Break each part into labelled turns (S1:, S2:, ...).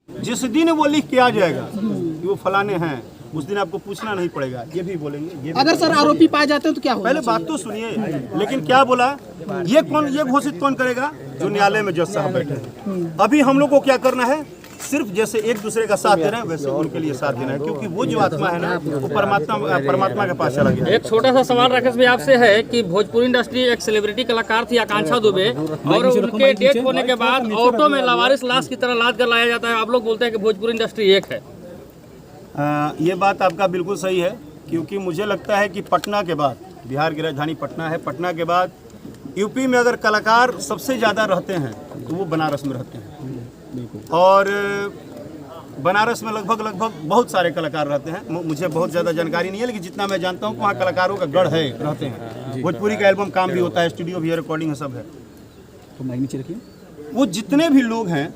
S1: जिस दिन वो लिख के आ जाएगा कि वो फलाने हैं, उस दिन आपको पूछना नहीं पड़ेगा, ये भी बोलेंगे। ये भी
S2: अगर सर आरोपी पाए जाते हैं तो क्या होगा?
S1: पहले बात तो सुनिए, लेकिन क्या बोला ये घोषित कौन करेगा? जो न्यायालय में जज साहब बैठे हैं। अभी हम लोग को क्या करना है? सिर्फ जैसे एक दूसरे का साथ दे रहे हैं वैसे उनके लिए साथ देना है, क्योंकि वो जो आत्मा है ना वो परमात्मा के पास चला गया।
S3: एक छोटा सा सवाल राकेश भाई आपसे है कि भोजपुरी इंडस्ट्री एक सेलिब्रिटी कलाकार थी आकांक्षा दुबे, और उनके डेथ होने के बाद ऑटो में लावारिस लाश की तरह लाद कर लाया जाता है। आप लोग बोलते हैं कि भोजपुरी इंडस्ट्री एक है।
S1: ये बात आपका बिल्कुल सही है, क्योंकि मुझे लगता है कि पटना के बाद, बिहार की राजधानी पटना है, पटना के बाद यूपी में अगर कलाकार सबसे ज़्यादा रहते हैं तो वो बनारस में रहते हैं। और बनारस में लगभग बहुत सारे कलाकार रहते हैं। मुझे बहुत ज़्यादा जानकारी नहीं है, लेकिन जितना मैं जानता हूँ वहाँ कलाकारों का गढ़ है, रहते हैं। भोजपुरी का एल्बम काम भी होता है, स्टूडियो भी है, रिकॉर्डिंग है, सब है।
S2: तो माइक नीचे रखिए।
S1: वो जितने भी लोग हैं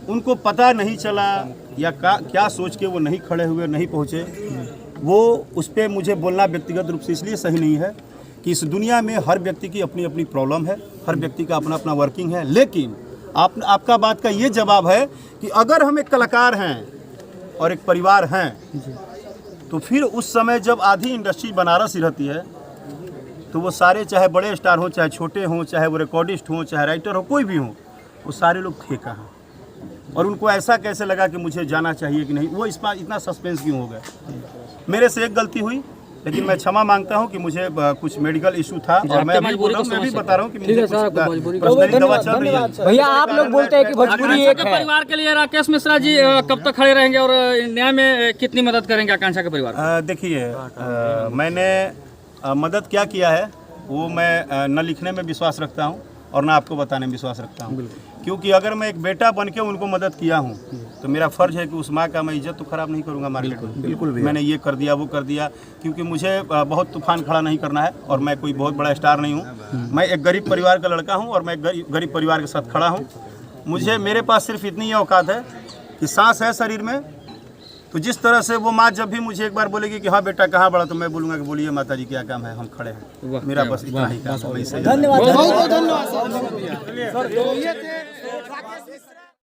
S1: उनको पता नहीं चला या क्या सोच के वो नहीं खड़े हुए, नहीं पहुँचे, वो उस पर मुझे बोलना व्यक्तिगत रूप से इसलिए सही नहीं है कि इस दुनिया में हर व्यक्ति की अपनी अपनी प्रॉब्लम है, हर व्यक्ति का अपना अपना वर्किंग है। लेकिन आपका बात का ये जवाब है कि अगर हम एक कलाकार हैं और एक परिवार हैं, तो फिर उस समय जब आधी इंडस्ट्री बनारस ही रहती है, तो वो सारे, चाहे बड़े स्टार हों, चाहे छोटे हों, चाहे वो रिकॉर्डिस्ट हों, चाहे राइटर हो, कोई भी हो, वो सारे लोग थे कहाँ? और उनको ऐसा कैसे लगा कि मुझे जाना चाहिए कि नहीं? वो इस बार इतना सस्पेंस क्यों हो गया? मेरे से एक गलती हुई, लेकिन मैं क्षमा मांगता हूं कि मुझे कुछ मेडिकल इशू था, और मैं भी बता रहा हूं कि मुझे पर्सनली दवा चल रही है।
S4: भैया आप लोग बोलते हैं कि भोजपुरी एक है।
S3: परिवार के लिए राकेश मिश्रा जी कब तक खड़े रहेंगे और न्याय में कितनी मदद करेंगे आकांक्षा के परिवार?
S1: देखिए, मैंने मदद क्या किया है वो मैं न लिखने में विश्वास रखता हूँ और ना आपको बताने में विश्वास रखता हूँ, क्योंकि अगर मैं एक बेटा बन के उनको मदद किया हूँ तो मेरा फ़र्ज़ है कि उस माँ का मैं इज्जत तो ख़राब नहीं करूँगा मार्केट में। बिल्कुल भी मैंने ये कर दिया, वो कर दिया, क्योंकि मुझे बहुत तूफान खड़ा नहीं करना है, और मैं कोई बहुत बड़ा स्टार नहीं हूँ। मैं एक गरीब परिवार का लड़का हूँ और मैं गरीब परिवार के साथ खड़ा हूँ। मेरे पास सिर्फ इतनी ही औकात है कि सांस है शरीर में, तो जिस तरह से वो माँ जब भी मुझे एक बार बोलेगी कि हाँ बेटा कहाँ बड़ा, तो मैं बोलूँगा कि बोलिए माता जी क्या काम है, हम खड़े हैं। मेरा बस इतना ही काम है।
S4: धन्यवाद।
S2: बहुत बहुत धन्यवाद सर।